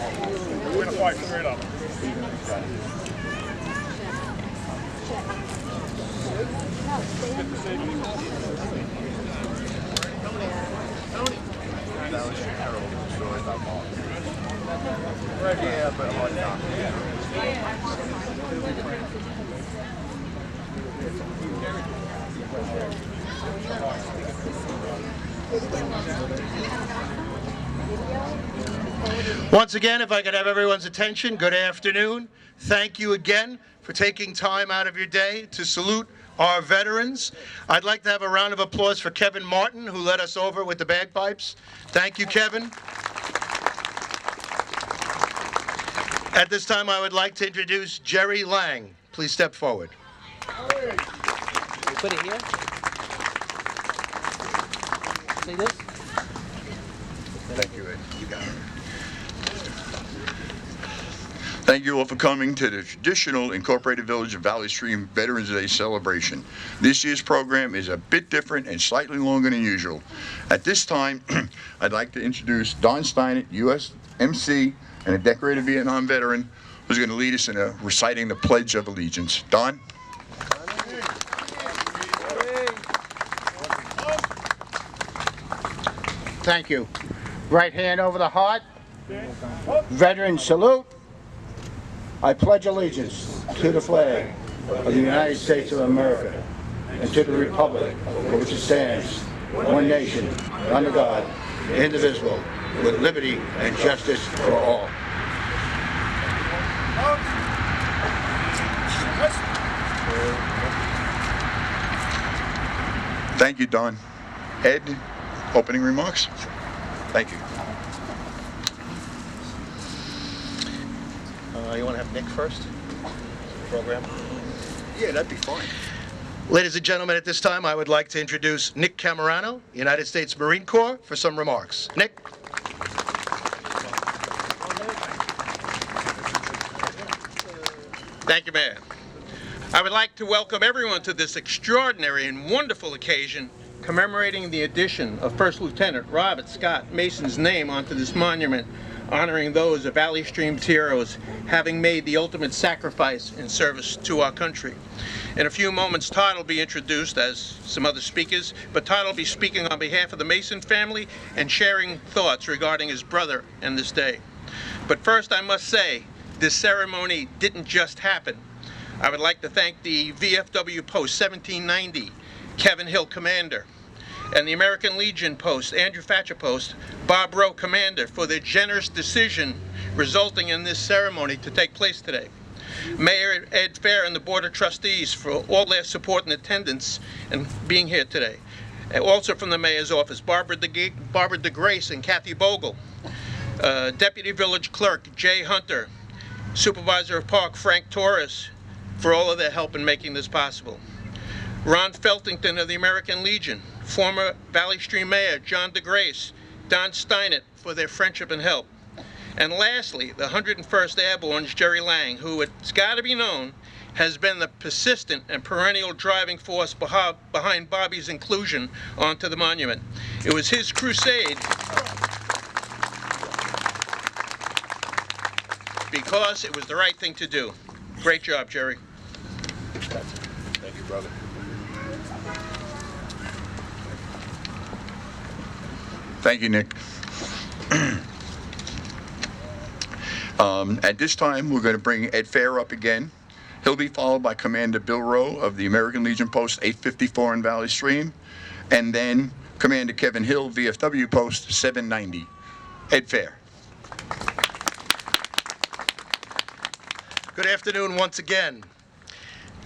We're going to fight straight up. Yeah, but hard time. Once again, if I could have everyone's attention, good afternoon. Thank you again for taking time out of your day to salute our veterans. I'd like to have a round of applause for Kevin Martin, who led us over with the bagpipes. Thank you, Kevin. At this time, I would like to introduce Jerry Lang. Please step forward. Put it here. See this? Thank you, Ed. You got it. Thank you all for coming to the traditional Incorporated Village of Valley Stream Veterans Day celebration. This year's program is a bit different and slightly longer than usual. At this time, I'd like to introduce Don Steinert, U.S. MC and a decorated Vietnam veteran, who's going to lead us in reciting the Pledge of Allegiance. Don? Thank you. Right hand over the heart. Veteran salute. I pledge allegiance to the flag of the United States of America and to the republic for which it stands, one nation, under God, indivisible, with liberty and justice for all. Thank you, Don. Ed, opening remarks? Thank you. You want to have Nick first? Program. Yeah, that'd be fine. Ladies and gentlemen, at this time, I would like to introduce Nick Camerano, United States Marine Corps, for some remarks. Nick? Thank you, Mayor. I would like to welcome everyone to this extraordinary and wonderful occasion commemorating the addition of First Lieutenant Robert Scott Mason's name onto this monument, honoring those of Valley Stream's heroes having made the ultimate sacrifice in service to our country. In a few moments, Todd will be introduced as some other speakers, but Todd will be speaking on behalf of the Mason family and sharing thoughts regarding his brother and this day. But first, I must say, this ceremony didn't just happen. I would like to thank the VFW Post 1790, Kevin Hill, Commander, and the American Legion Post, Andrew Thatcher Post, Bob Rowe, Commander, for their generous decision resulting in this ceremony to take place today. Mayor Ed Fair and the Board of Trustees for all their support and attendance and being here today. And also from the Mayor's office, Barbara DeGrace and Kathy Bogle, Deputy Village Clerk Jay Hunter, Supervisor of Park Frank Torres, for all of their help in making this possible. Ron Feltington of the American Legion, former Valley Stream Mayor John DeGrace, Don Steinert for their friendship and help. And lastly, the 101st Airborne's Jerry Lang, who, it's got to be known, has been the persistent and perennial driving force behind Bobby's inclusion onto the monument. It was his crusade because it was the right thing to do. Great job, Jerry. Thank you, brother. Thank you, Nick. At this time, we're going to bring Ed Fair up again. He'll be followed by Commander Bill Rowe of the American Legion Post 854 in Valley Stream, and then Commander Kevin Hill, VFW Post 790. Ed Fair. Good afternoon once again.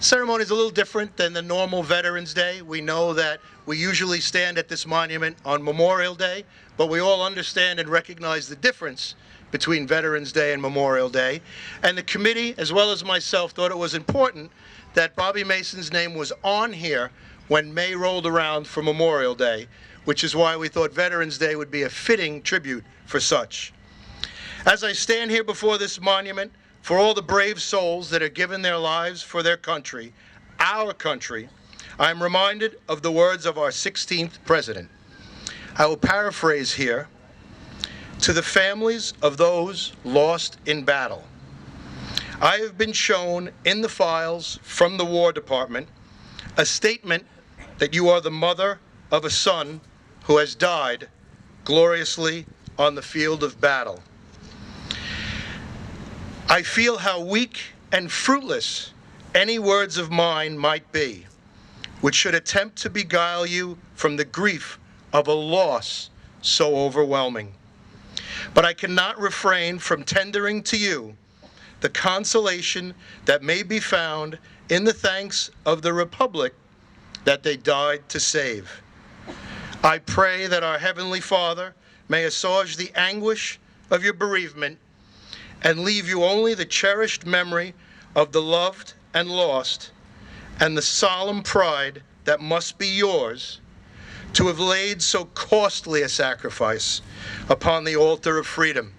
Ceremony is a little different than the normal Veterans Day. We know that we usually stand at this monument on Memorial Day, but we all understand and recognize the difference between Veterans Day and Memorial Day. And the committee, as well as myself, thought it was important that Bobby Mason's name was on here when May rolled around for Memorial Day, which is why we thought Veterans Day would be a fitting tribute for such. As I stand here before this monument, for all the brave souls that have given their lives for their country, our country, I am reminded of the words of our 16th president. I will paraphrase here. To the families of those lost in battle, I have been shown in the files from the War Department a statement that you are the mother of a son who has died gloriously on the field of battle. I feel how weak and fruitless any words of mine might be, which should attempt to beguile you from the grief of a loss so overwhelming. But I cannot refrain from tendering to you the consolation that may be found in the thanks of the Republic that they died to save. I pray that our Heavenly Father may assuage the anguish of your bereavement and leave you only the cherished memory of the loved and lost, and the solemn pride that must be yours to have laid so costly a sacrifice upon the altar of freedom.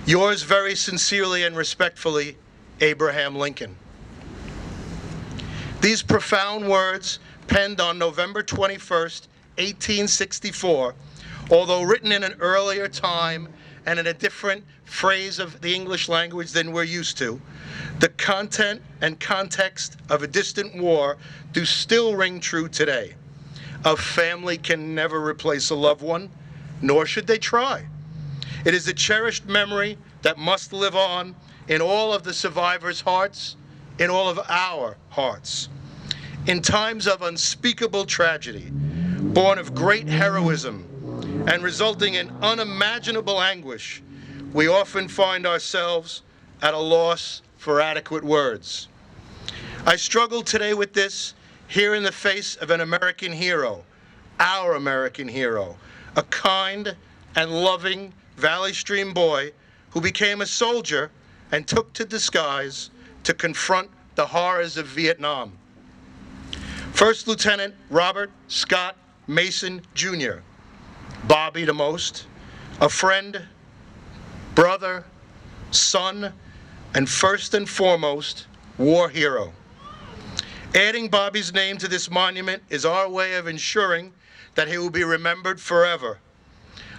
Yours very sincerely and respectfully, Abraham Lincoln. These profound words, penned on November 21st, 1864, although written in an earlier time and in a different phrase of the English language than we're used to, the content and context of a distant war do still ring true today. A family can never replace a loved one, nor should they try. It is a cherished memory that must live on in all of the survivors' hearts, in all of our hearts. In times of unspeakable tragedy, born of great heroism and resulting in unimaginable anguish, we often find ourselves at a loss for adequate words. I struggle today with this here in the face of an American hero, our American hero, a kind and loving Valley Stream boy who became a soldier and took to disguise to confront the horrors of Vietnam. First Lieutenant Robert Scott Mason, Jr., Bobby to most, a friend, brother, son, and first and foremost, war hero. Adding Bobby's name to this monument is our way of ensuring that he will be remembered forever.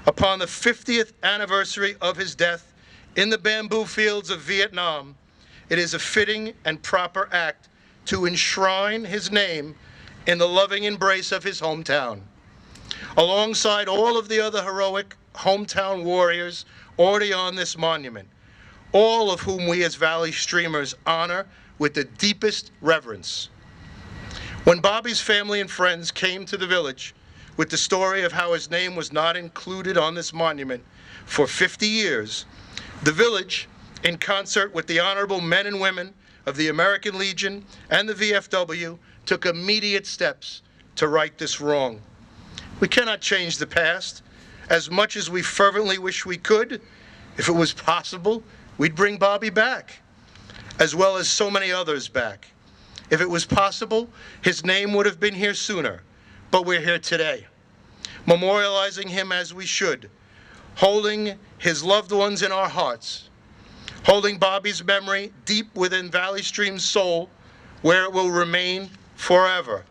Upon the 50th anniversary of his death in the bamboo fields of Vietnam, it is a fitting and proper act to enshrine his name in the loving embrace of his hometown. Alongside all of the other heroic hometown warriors already on this monument, all of whom we as Valley Streamers honor with the deepest reverence. When Bobby's family and friends came to the village with the story of how his name was not included on this monument for 50 years, the village, in concert with the honorable men and women of the American Legion and the VFW, took immediate steps to right this wrong. We cannot change the past. As much as we fervently wish we could, if it was possible, we'd bring Bobby back, as well as so many others back. If it was possible, his name would have been here sooner, but we're here today, memorializing him as we should, holding his loved ones in our hearts, holding Bobby's memory deep within Valley Stream's soul, where it will remain forever.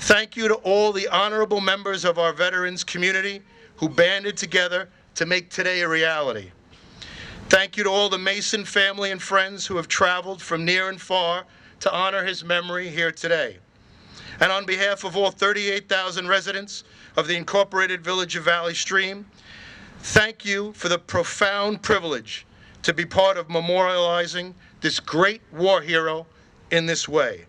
Thank you to all the honorable members of our veterans community who banded together to make today a reality. Thank you to all the Mason family and friends who have traveled from near and far to honor his memory here today. And on behalf of all 38,000 residents of the Incorporated Village of Valley Stream, thank you for the profound privilege to be part of memorializing this great war hero in this way.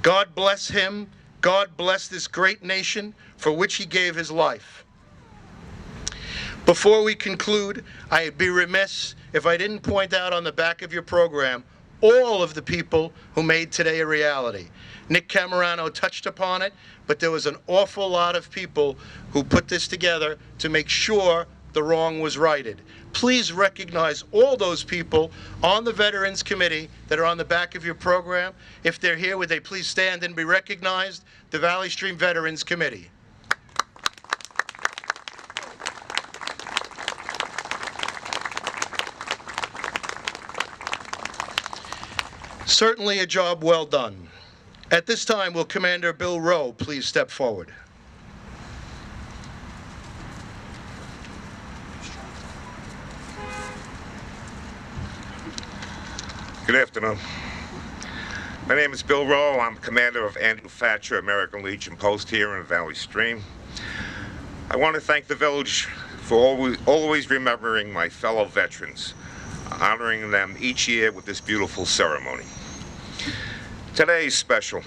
God bless him. God bless this great nation for which he gave his life. Before we conclude, I'd be remiss if I didn't point out on the back of your program all of the people who made today a reality. Nick Camerano touched upon it, but there was an awful lot of people who put this together to make sure the wrong was righted. Please recognize all those people on the Veterans Committee that are on the back of your program. If they're here, would they please stand and be recognized? The Valley Stream Veterans Committee. Certainly a job well done. At this time, will Commander Bill Rowe please step forward? Good afternoon. My name is Bill Rowe. I'm commander of Andrew Thatcher American Legion Post here in Valley Stream. I want to thank the village for always remembering my fellow veterans, honoring them each year with this beautiful ceremony. Today is special.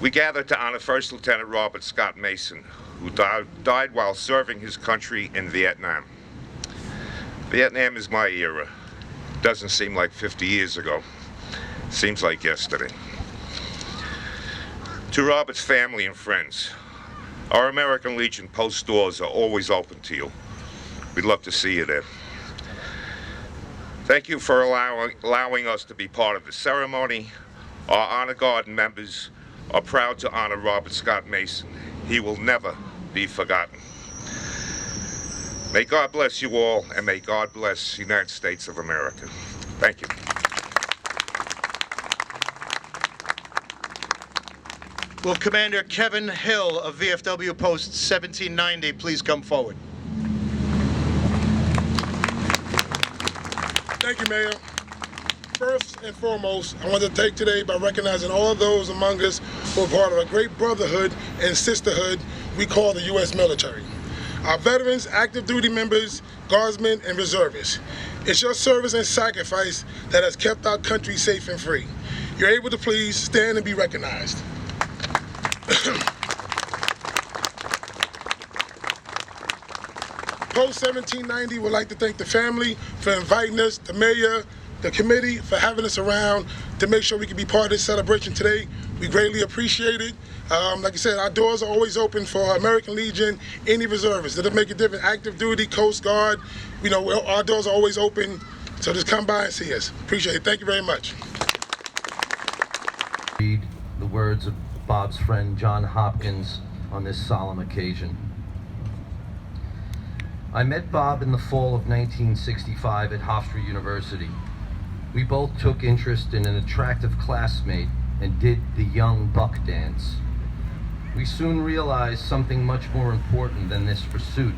We gather to honor First Lieutenant Robert Scott Mason, who died while serving his country in Vietnam. Vietnam is my era. Doesn't seem like 50 years ago. Seems like yesterday. To Robert's family and friends, our American Legion post doors are always open to you. We'd love to see you there. Thank you for allowing us to be part of the ceremony. Our Honor Guard members are proud to honor Robert Scott Mason. He will never be forgotten. May God bless you all, and may God bless the United States of America. Thank you. Will Commander Kevin Hill of VFW Post 1790 please come forward? Thank you, Mayor. First and foremost, I want to take today by recognizing all those among us who are part of a great brotherhood and sisterhood we call the U.S. military. Our veterans, active duty members, guardsmen, and reservists. It's your service and sacrifice that has kept our country safe and free. You're able to please stand and be recognized. Post 1790 would like to thank the family for inviting us, the mayor, the committee for having us around to make sure we can be part of this celebration today. We greatly appreciate it. Like I said, our doors are always open for American Legion, any reservists. That'll make a difference. Active duty, Coast Guard, you know, our doors are always open. So just come by and see us. Appreciate it. Thank you very much. Read the words of Bob's friend John Hopkins on this solemn occasion. I met Bob in the fall of 1965 at Hofstra University. We both took interest in an attractive classmate and did the young buck dance. We soon realized something much more important than this pursuit.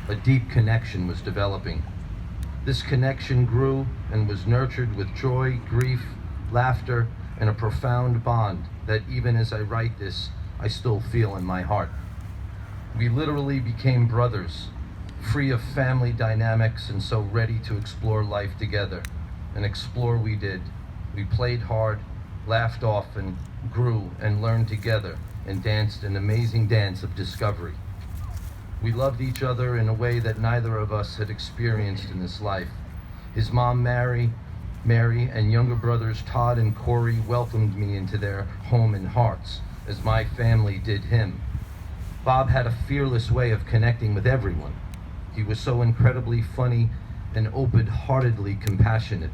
A deep connection was developing. This connection grew and was nurtured with joy, grief, laughter, and a profound bond that even as I write this, I still feel in my heart. We literally became brothers, free of family dynamics and so ready to explore life together. And explore we did. We played hard, laughed often, grew and learned together, and danced an amazing dance of discovery. We loved each other in a way that neither of us had experienced in this life. His mom, Mary, and younger brothers Todd and Corey welcomed me into their home and hearts, as my family did him. Bob had a fearless way of connecting with everyone. He was so incredibly funny and open-heartedly compassionate.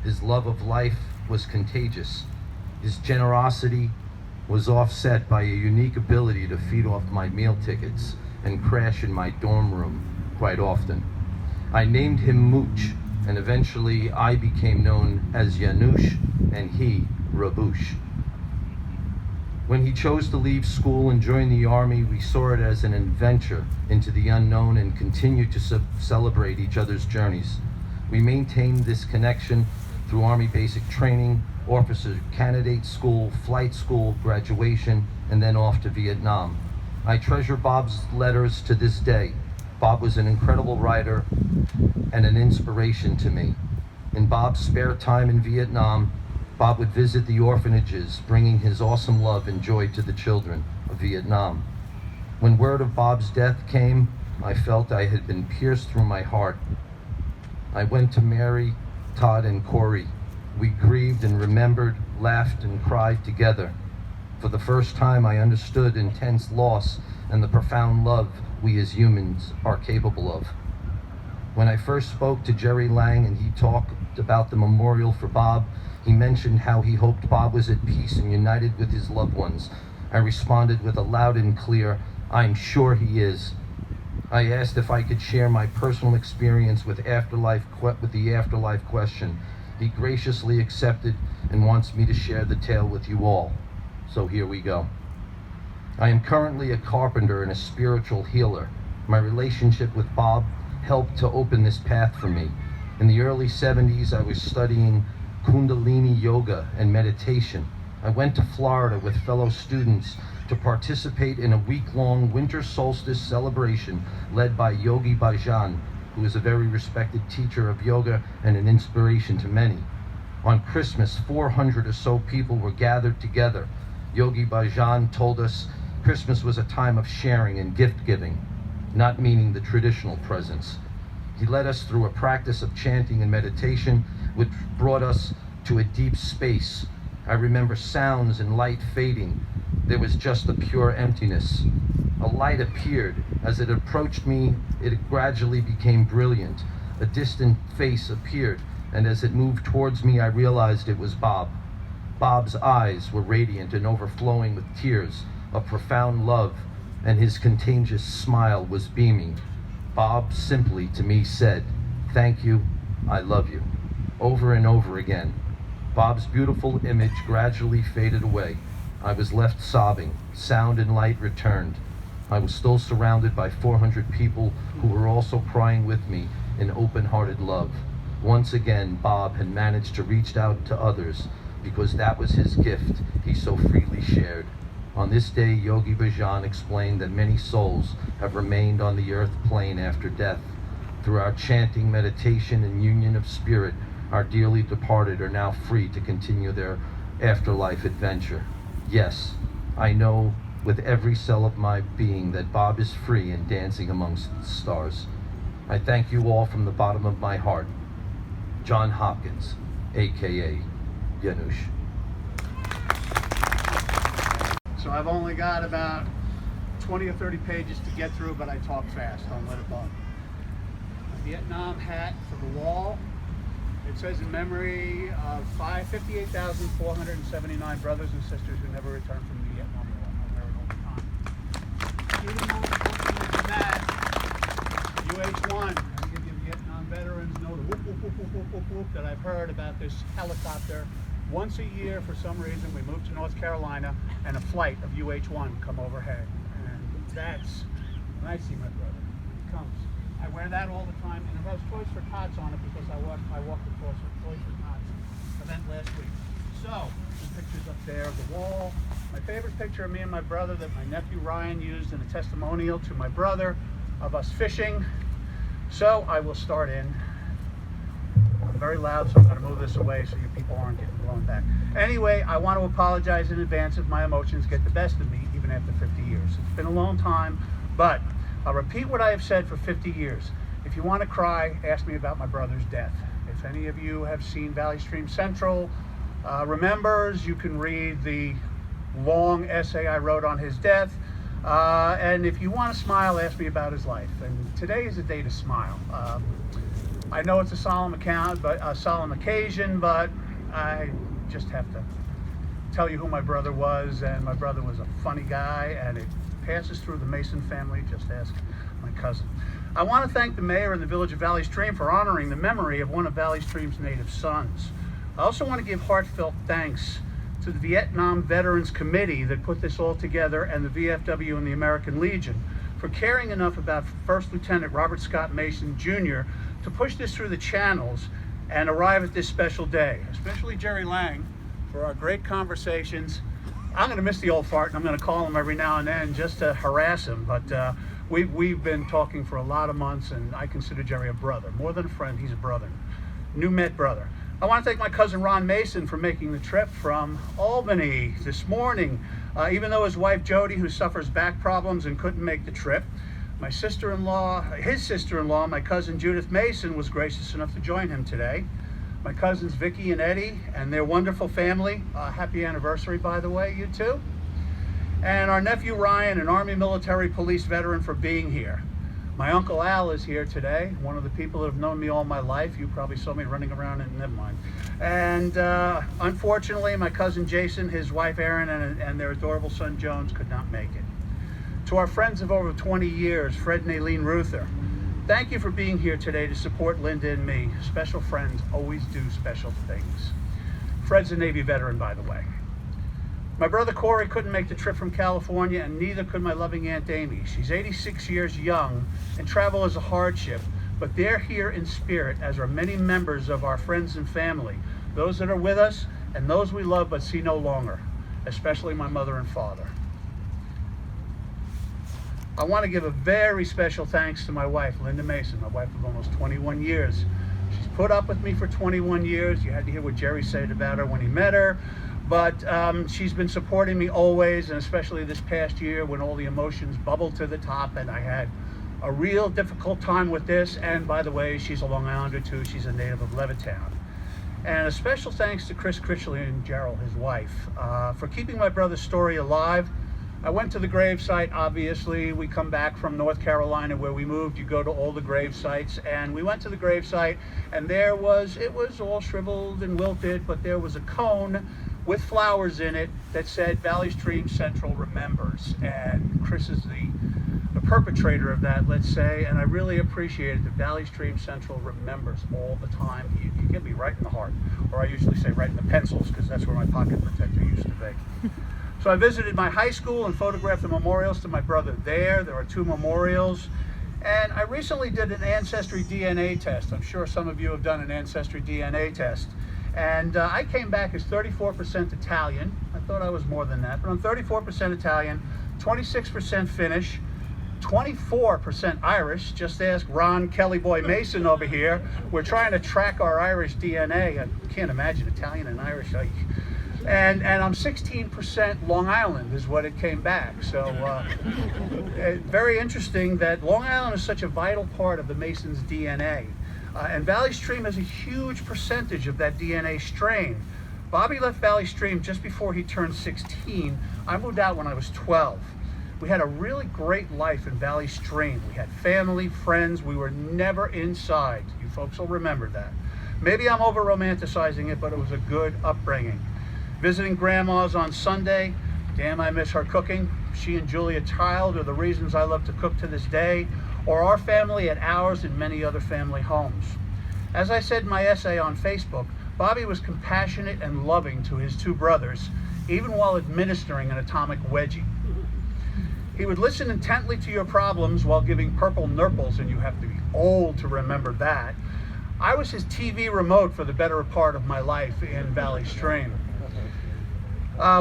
His love of life was contagious. His generosity was offset by a unique ability to feed off my meal tickets and crash in my dorm room quite often. I named him Mooch, and eventually I became known as Janusz and he Rabush. When he chose to leave school and join the Army, we saw it as an adventure into the unknown and continued to celebrate each other's journeys. We maintained this connection through Army basic training, officer candidate school, flight school, graduation, and then off to Vietnam. I treasure Bob's letters to this day. Bob was an incredible writer and an inspiration to me. In Bob's spare time in Vietnam, Bob would visit the orphanages, bringing his awesome love and joy to the children of Vietnam. When word of Bob's death came, I felt I had been pierced through my heart. I went to Mary, Todd, and Corey. We grieved and remembered, laughed and cried together. For the first time, I understood intense loss and the profound love we as humans are capable of. When I first spoke to Jerry Lang and he talked about the memorial for Bob, he mentioned how he hoped Bob was at peace and united with his loved ones. I responded with a loud and clear, "I'm sure he is." I asked if I could share my personal experience with the afterlife question. He graciously accepted and wants me to share the tale with you all. So here we go. I am currently a carpenter and a spiritual healer. My relationship with Bob helped to open this path for me. In the early 70s, I was studying Kundalini yoga and meditation. I went to Florida with fellow students to participate in a week-long winter solstice celebration led by Yogi Bhajan, who is a very respected teacher of yoga and an inspiration to many. On Christmas, 400 or so people were gathered together. Yogi Bhajan told us Christmas was a time of sharing and gift giving, not meaning the traditional presents. He led us through a practice of chanting and meditation, which brought us to a deep space. I remember sounds and light fading. There was just a pure emptiness. A light appeared. As it approached me, it gradually became brilliant. A distant face appeared, and as it moved towards me, I realized it was Bob. Bob's eyes were radiant and overflowing with tears of profound love, and his contagious smile was beaming. Bob simply to me said, "Thank you, I love you," over and over again. Bob's beautiful image gradually faded away. I was left sobbing. Sound and light returned. I was still surrounded by 400 people who were also crying with me in open-hearted love. Once again, Bob had managed to reach out to others because that was his gift he so freely shared. On this day, Yogi Bhajan explained that many souls have remained on the earth plane after death. Through our chanting, meditation, and union of spirit, our dearly departed are now free to continue their afterlife adventure. Yes, I know with every cell of my being that Bob is free and dancing amongst the stars. I thank you all from the bottom of my heart. John Hopkins, aka Yanush. So I've only got about 20 or 30 pages to get through, but I talk fast. Don't let it bother me. A Vietnam hat for the wall. It says in memory of 58,479 brothers and sisters who never returned from the Vietnam War. I wear it all the time. Even more important than that, UH-1. I give you Vietnam veterans know the whoop, whoop, whoop, whoop, whoop, whoop, whoop that I've heard about this helicopter. Once a year, for some reason, we moved to North Carolina, and a flight of UH-1 come overhead. And that's when I see my brother. He comes. I wear that all the time, and it has Toys for Tots on it because I walked the Toys for Tots event last week. So, some pictures up there of the wall. My favorite picture of me and my brother that my nephew Ryan used in a testimonial to my brother of us fishing. So, I will start in. I'm very loud, so I'm going to move this away so you people aren't getting blown back. Anyway, I want to apologize in advance if my emotions get the best of me, even after 50 years. It's been a long time, but I'll repeat what I have said for 50 years. If you want to cry, ask me about my brother's death. If any of you have seen Valley Stream Central, remembers, you can read the long essay I wrote on his death. And if you want to smile, ask me about his life. And today is a day to smile. I know it's a solemn occasion, but I just have to tell you who my brother was. And my brother was a funny guy, and it passes through the Mason family. Just ask my cousin. I want to thank the mayor and the village of Valley Stream for honoring the memory of one of Valley Stream's native sons. I also want to give heartfelt thanks to the Vietnam Veterans Committee that put this all together, and the VFW and the American Legion for caring enough about First Lieutenant Robert Scott Mason Jr. to push this through the channels and arrive at this special day. Especially Jerry Lang for our great conversations. I'm going to miss the old fart, and I'm going to call him every now and then just to harass him, but we've been talking for a lot of months, and I consider Jerry a brother. More than a friend, he's a brother. New met brother. I want to thank my cousin Ron Mason for making the trip from Albany this morning, even though his wife Jody, who suffers back problems and couldn't make the trip. My sister-in-law, his sister-in-law, my cousin Judith Mason, was gracious enough to join him today. My cousins Vicky and Eddie and their wonderful family. Happy anniversary, by the way, you two. And our nephew Ryan, an Army Military Police veteran, for being here. My Uncle Al is here today, one of the people that have known me all my life. You probably saw me running around, and never mind. And unfortunately, my cousin Jason, his wife Erin, and their adorable son Jones could not make it. To our friends of over 20 years, Fred and Aileen Ruther, thank you for being here today to support Linda and me. Special friends always do special things. Fred's a Navy veteran, by the way. My brother Corey couldn't make the trip from California, and neither could my loving Aunt Amy. She's 86 years young, and travel is a hardship, but they're here in spirit, as are many members of our friends and family those that are with us, and those we love but see no longer, especially my mother and father. I want to give a very special thanks to my wife, Linda Mason, my wife of almost 21 years. She's put up with me for 21 years. You had to hear what Jerry said about her when he met her. But she's been supporting me always, and especially this past year when all the emotions bubbled to the top and I had a real difficult time with this. And by the way, she's a Long Islander too. She's a native of Levittown. And a special thanks to Chris Critchley and Gerald, his wife, for keeping my brother's story alive. I went to the gravesite, obviously. We come back from North Carolina where we moved. You go to all the grave sites, and we went to the gravesite, and it was all shriveled and wilted, but there was a cone with flowers in it that said Valley Stream Central remembers. And Chris is the perpetrator of that, let's say, and I really appreciate it that Valley Stream Central remembers all the time. You get me right in the heart, or I usually say right in the pencils, because that's where my pocket protector used to be. So I visited my high school and photographed the memorials to my brother there. There are 2 memorials. And I recently did an ancestry DNA test. I'm sure some of you have done an ancestry DNA test. And I came back as 34% Italian. I thought I was more than that, but I'm 34% Italian, 26% Finnish, 24% Irish. Just ask Ron Kelly Boy Mason over here. We're trying to track our Irish DNA. I can't imagine Italian and Irish. And I'm 16% Long Island is what it came back. So very interesting that Long Island is such a vital part of the Masons' DNA. And Valley Stream has a huge percentage of that DNA strain. Bobby left Valley Stream just before he turned 16. I moved out when I was 12. We had a really great life in Valley Stream. We had family, friends. We were never inside. You folks will remember that. Maybe I'm over-romanticizing it, but it was a good upbringing. Visiting grandma's on Sunday. Damn, I miss her cooking. She and Julia Child are the reasons I love to cook to this day, or our family at ours and many other family homes. As I said in my essay on Facebook, Bobby was compassionate and loving to his 2 brothers, even while administering an atomic wedgie. He would listen intently to your problems while giving purple nurples, and you have to be old to remember that. I was his TV remote for the better part of my life in Valley Stream.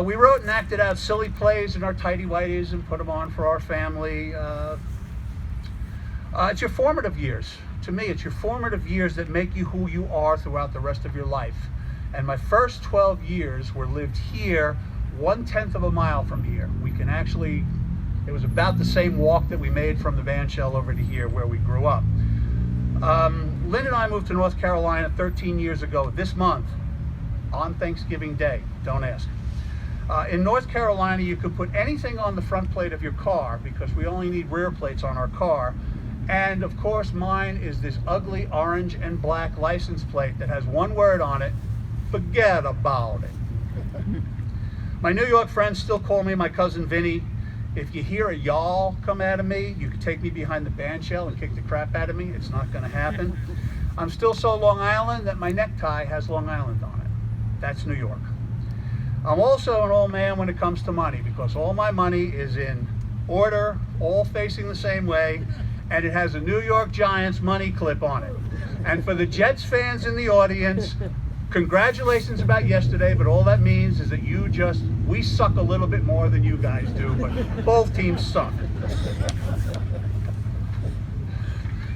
We wrote and acted out silly plays in our tighty-whities and put them on for our family. It's your formative years. To me, it's your formative years that make you who you are throughout the rest of your life. And my first 12 years were lived here, 1/10 of a mile from here. We can actually, it was about the same walk that we made from the band shell over to here where we grew up. Lynn and I moved to North Carolina 13 years ago this month on Thanksgiving Day. Don't ask. In North Carolina, you could put anything on the front plate of your car because we only need rear plates on our car. And of course, mine is this ugly orange and black license plate that has one word on it: forget about it. My New York friends still call me my cousin Vinny. If you hear a y'all come out of me, you can take me behind the band shell and kick the crap out of me. It's not going to happen. I'm still so Long Island that my necktie has Long Island on it. That's New York. I'm also an old man when it comes to money because all my money is in order, all facing the same way, and it has a New York Giants money clip on it. And for the Jets fans in the audience, congratulations about yesterday, but all that means is that we suck a little bit more than you guys do, but both teams suck.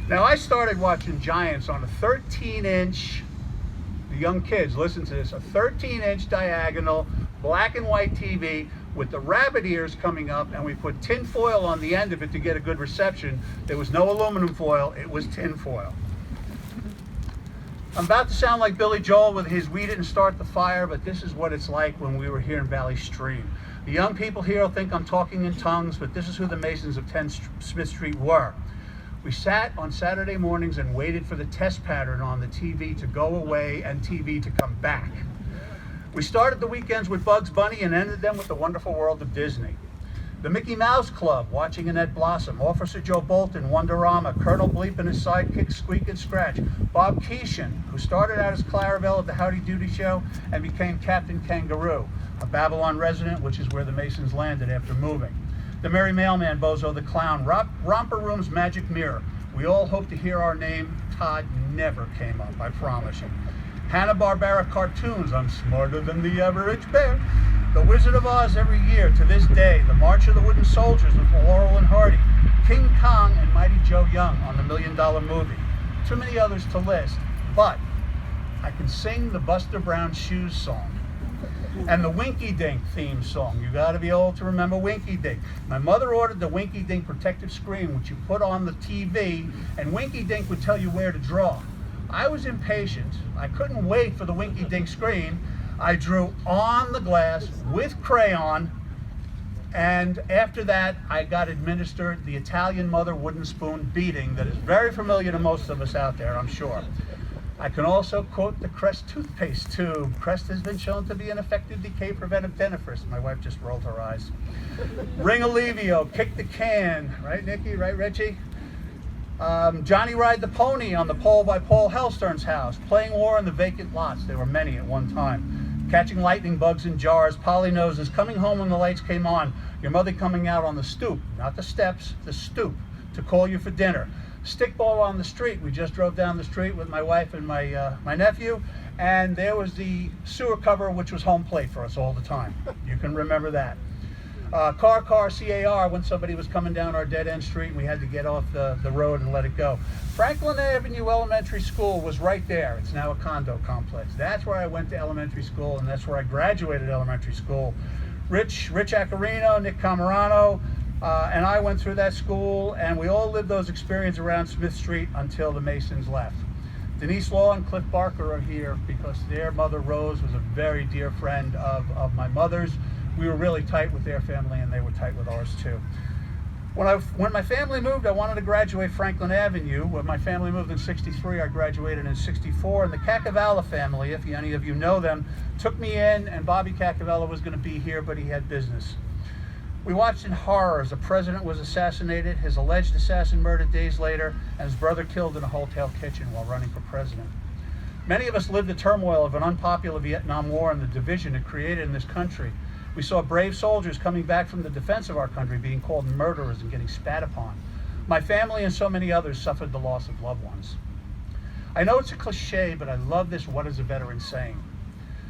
Now, I started watching Giants on a 13-inch, the young kids, listen to this, a 13-inch diagonal, black and white TV with the rabbit ears coming up, and we put tin foil on the end of it to get a good reception. There was no aluminum foil, it was tin foil. I'm about to sound like Billy Joel with his "We Didn't Start the Fire," but this is what it's like when we were here in Valley Stream. The young people here will think I'm talking in tongues, but this is who the Masons of 10 Smith Street were. We sat on Saturday mornings and waited for the test pattern on the TV to go away and TV to come back. We started the weekends with Bugs Bunny and ended them with the wonderful world of Disney. The Mickey Mouse Club, watching Annette Blossom, Officer Joe Bolton, Wonderama, Colonel Bleep and his sidekick Squeak and Scratch, Bob Keeshan, who started out as Clarabelle at the Howdy Doody Show and became Captain Kangaroo, a Babylon resident, which is where the Masons landed after moving. The Merry Mailman, Bozo the Clown, Romper Room's Magic Mirror. We all hope to hear our name. Todd never came up, I promise you. Hanna-Barbera cartoons, I'm smarter than the average bear. The Wizard of Oz every year to this day, the March of the Wooden Soldiers with Laurel and Hardy, King Kong and Mighty Joe Young on the $1 Million Movie. Too many others to list, but I can sing the Buster Brown Shoes song and the Winky Dink theme song. You got to be old to remember Winky Dink. My mother ordered the Winky Dink protective screen, which you put on the TV, and Winky Dink would tell you where to draw. I was impatient. I couldn't wait for the Winky Dink screen. I drew on the glass with crayon, and after that, I got administered the Italian mother wooden spoon beating that is very familiar to most of us out there, I'm sure. I can also quote the Crest toothpaste tube. Crest has been shown to be an effective decay preventive dentifrice. My wife just rolled her eyes. Ring Alivio, kick the can. Right, Nikki? Right, Reggie? Johnny Ride the Pony on the pole by Paul Hellstern's house. Playing war in the vacant lots. There were many at one time. Catching lightning bugs in jars. Polly noses. Coming home when the lights came on. Your mother coming out on the stoop. Not the steps, the stoop. To call you for dinner. Stickball on the street. We just drove down the street with my wife and my nephew, and there was the sewer cover, which was home plate for us all the time. You can remember that. Car, CAR, when somebody was coming down our dead-end street and we had to get off the road and let it go. Franklin Avenue Elementary School was right there. It's now a condo complex. That's where I went to elementary school, and that's where I graduated elementary school. Rich Acarino, Nick Camerano, and I went through that school, and we all lived those experiences around Smith Street until the Masons left. Denise Law and Cliff Barker are here because their mother, Rose, was a very dear friend of my mother's. We were really tight with their family, and they were tight with ours too. When my family moved, I wanted to graduate Franklin Avenue. When my family moved in '63, I graduated in '64, and the Cacavalla family, if any of you know them, took me in, and Bobby Cacavalla was going to be here, but he had business. We watched in horror as the president was assassinated, his alleged assassin murdered days later, and his brother killed in a hotel kitchen while running for president. Many of us lived the turmoil of an unpopular Vietnam War and the division it created in this country. We saw brave soldiers coming back from the defense of our country being called murderers and getting spat upon. My family and so many others suffered the loss of loved ones. I know it's a cliche, but I love this "what is a veteran" saying.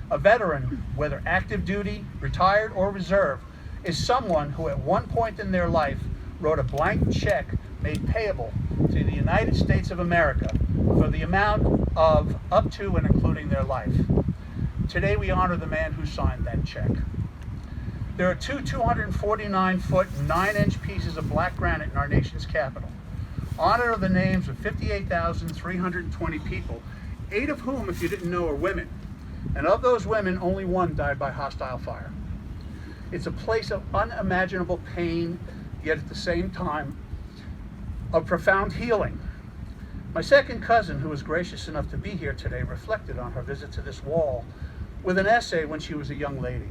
A veteran, whether active duty, retired, or reserve, is someone who at one point in their life wrote a blank check made payable to the United States of America for the amount of up to and including their life. Today we honor the man who signed that check. There are two 249-foot, 9-inch pieces of black granite in our nation's capital. Honor the names of 58,320 people, 8 of whom, if you didn't know, are women. And of those women, only 1 died by hostile fire. It's a place of unimaginable pain, yet at the same time, of profound healing. My second cousin, who was gracious enough to be here today, reflected on her visit to this wall with an essay when she was a young lady.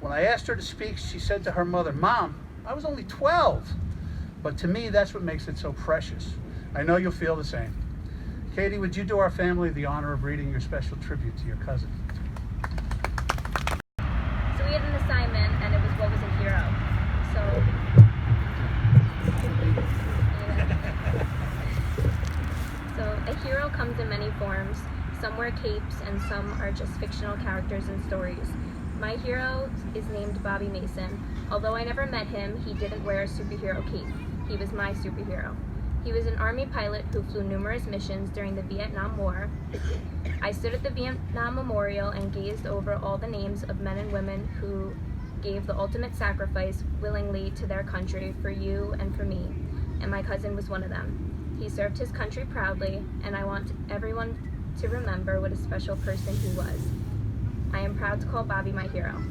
When I asked her to speak, she said to her mother, "Mom, I was only 12. But to me, that's what makes it so precious. I know you'll feel the same. Katie, would you do our family the honor of reading your special tribute to your cousin? So we had an assignment, and it was what was a hero. So a hero comes in many forms. Some wear capes, and some are just fictional characters and stories. My hero is named Bobby Mason. Although I never met him, he didn't wear a superhero cape. He was my superhero. He was an Army pilot who flew numerous missions during the Vietnam War. I stood at the Vietnam Memorial and gazed over all the names of men and women who gave the ultimate sacrifice willingly to their country for you and for me, and my cousin was one of them. He served his country proudly, and I want everyone to remember what a special person he was. I am proud to call Bobby my hero.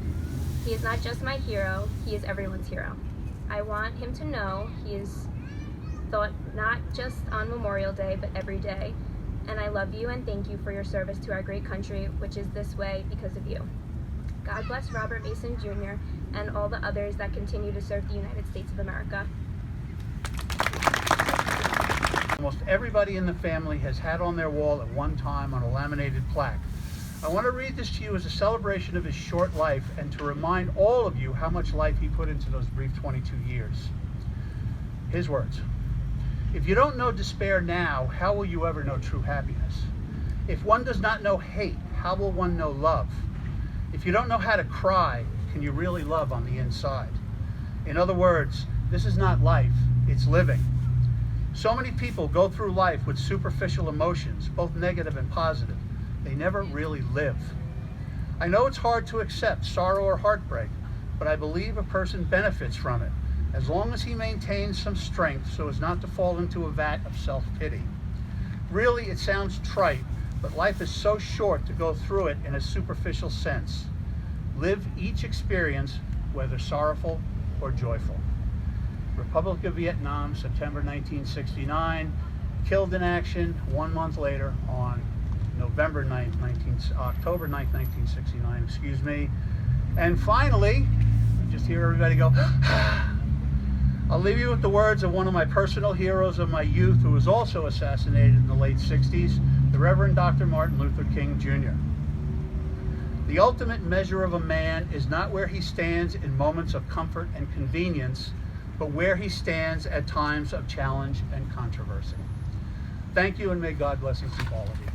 He is not just my hero, he is everyone's hero. I want him to know he is thought not just on Memorial Day, but every day. And I love you and thank you for your service to our great country, which is this way because of you. God bless Robert Mason Jr. and all the others that continue to serve the United States of America. Almost everybody in the family has had on their wall at one time on a laminated plaque. I want to read this to you as a celebration of his short life and to remind all of you how much life he put into those brief 22 years. His words: "If you don't know despair now, how will you ever know true happiness? If one does not know hate, how will one know love? If you don't know how to cry, can you really love on the inside? In other words, this is not life, it's living. So many people go through life with superficial emotions, both negative and positive. They never really live. I know it's hard to accept sorrow or heartbreak, but I believe a person benefits from it, as long as he maintains some strength so as not to fall into a vat of self-pity. Really, it sounds trite, but life is so short to go through it in a superficial sense. Live each experience, whether sorrowful or joyful. Republic of Vietnam, September 1969, killed in action 1 month later on October 9th, 1969, excuse me. And finally, I just hear everybody go, I'll leave you with the words of one of my personal heroes of my youth, who was also assassinated in the late 60s, the Reverend Dr. Martin Luther King Jr. The ultimate measure of a man is not where he stands in moments of comfort and convenience, but where he stands at times of challenge and controversy. Thank you, and may God bless and keep all of you.